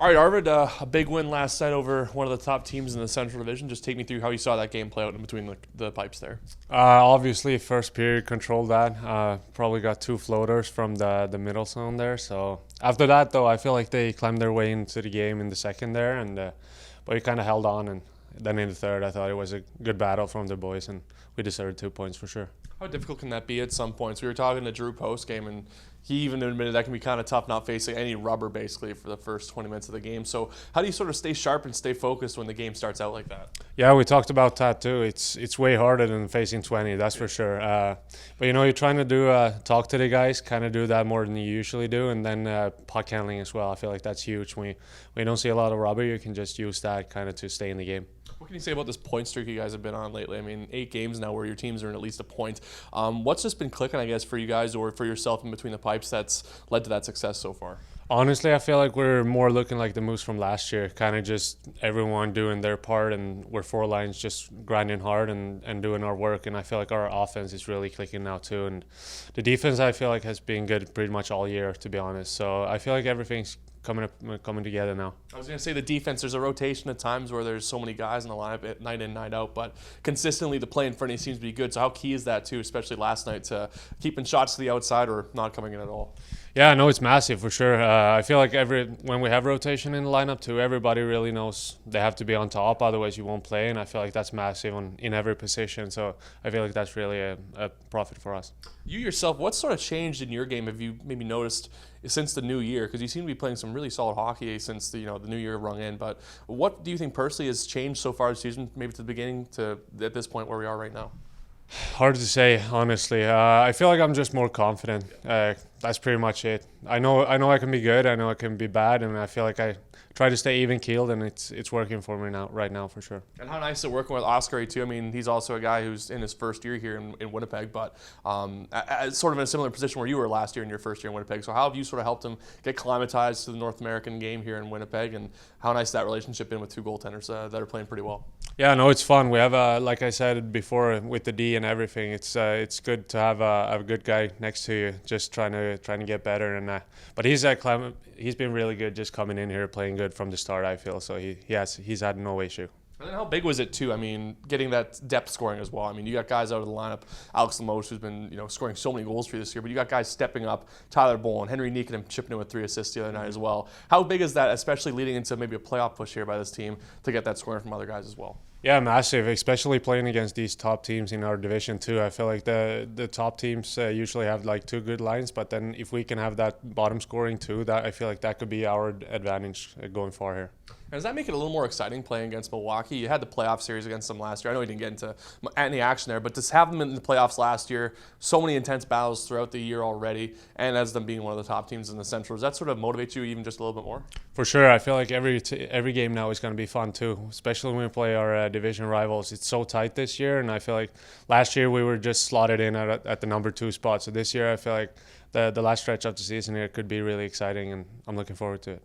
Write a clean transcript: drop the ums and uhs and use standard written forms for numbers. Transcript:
All right, Arvid, a big win last night over one of the top teams in the Central Division. Just take me through how you saw that game play out in between the pipes there. Obviously, first period controlled that. Probably got two floaters from the middle zone there. So after that, though, I feel like they climbed their way into the game in the second there, and but we kind of held on. And then in the third, I thought it was a good battle from the boys, and we deserved 2 points for sure. How difficult can that be at some points? We were talking to Drew post game, and he even admitted that can be kind of tough not facing any rubber basically for the first 20 minutes of the game. So how do you sort of stay sharp and stay focused when the game starts out like that? Yeah, we talked about that too. It's way harder than facing 20, that's for sure. But you're trying to do talk to the guys, kind of do that more than you usually do, and then puck handling as well. I feel like that's huge. We don't see a lot of rubber. You can just use that kind of to stay in the game. What can you say about this point streak you guys have been on lately? I mean, 8 games now where your teams are in at least a point. What's just been clicking, I guess, for you guys or for yourself in between the pipes that's led to that success so far? Honestly, I feel like we're more looking like the Moose from last year, kind of just everyone doing their part, and we're 4 lines just grinding hard and doing our work. And I feel like our offense is really clicking now too. And the defense, I feel like, has been good pretty much all year, to be honest. So I feel like everything's coming together now. I was going to say the defense, there's a rotation at times where there's so many guys in the lineup night in, night out, but consistently the play in front of you seems to be good. So how key is that too, especially last night, to keeping shots to the outside or not coming in at all? Yeah, no, it's massive for sure. I feel like when we have rotation in the lineup too, everybody really knows they have to be on top, otherwise you won't play. And I feel like that's massive in every position. So I feel like that's really a profit for us. You yourself, what sort of changed in your game have you maybe noticed since the new year? Because you seem to be playing some really solid hockey since the new year rung in. But what do you think personally has changed so far this season, maybe to the beginning to at this point where we are right now? Hard to say, honestly. I feel like I'm just more confident. That's pretty much it. I know I can be good. I know I can be bad, and I feel like I try to stay even keeled, and it's working for me right now for sure. And how nice is it working with Oscar too? I mean, he's also a guy who's in his first year here in Winnipeg, but sort of in a similar position where you were last year in your first year in Winnipeg. So how have you sort of helped him get acclimatized to the North American game here in Winnipeg, and how nice has that relationship been with 2 goaltenders that are playing pretty well? Yeah, no, it's fun. We have, like I said before, with the D and everything, it's good to have a good guy next to you, just trying to get better. And but he's been really good, just coming in here playing good from the start. I feel so he's had no issue. And then how big was it too? I mean, getting that depth scoring as well. I mean, you got guys out of the lineup, Alex Lemos, who's been scoring so many goals for you this year, but you got guys stepping up, Tyler Bowen, Henry Niikanen chipping in with 3 assists the other night as well. How big is that, especially leading into maybe a playoff push here by this team, to get that scoring from other guys as well? Yeah, massive, especially playing against these top teams in our division too. I feel like the top teams usually have like 2 good lines, but then if we can have that bottom scoring too, that I feel like that could be our advantage going far here. And does that make it a little more exciting playing against Milwaukee? You had the playoff series against them last year. I know you didn't get into any action there, but to have them in the playoffs last year, so many intense battles throughout the year already, and as them being one of the top teams in the Central, does that sort of motivate you even just a little bit more? For sure. I feel like every game now is going to be fun too, especially when we play our division rivals. It's so tight this year, and I feel like last year we were just slotted in at the number 2 spot. So this year I feel like the last stretch of the season here could be really exciting, and I'm looking forward to it.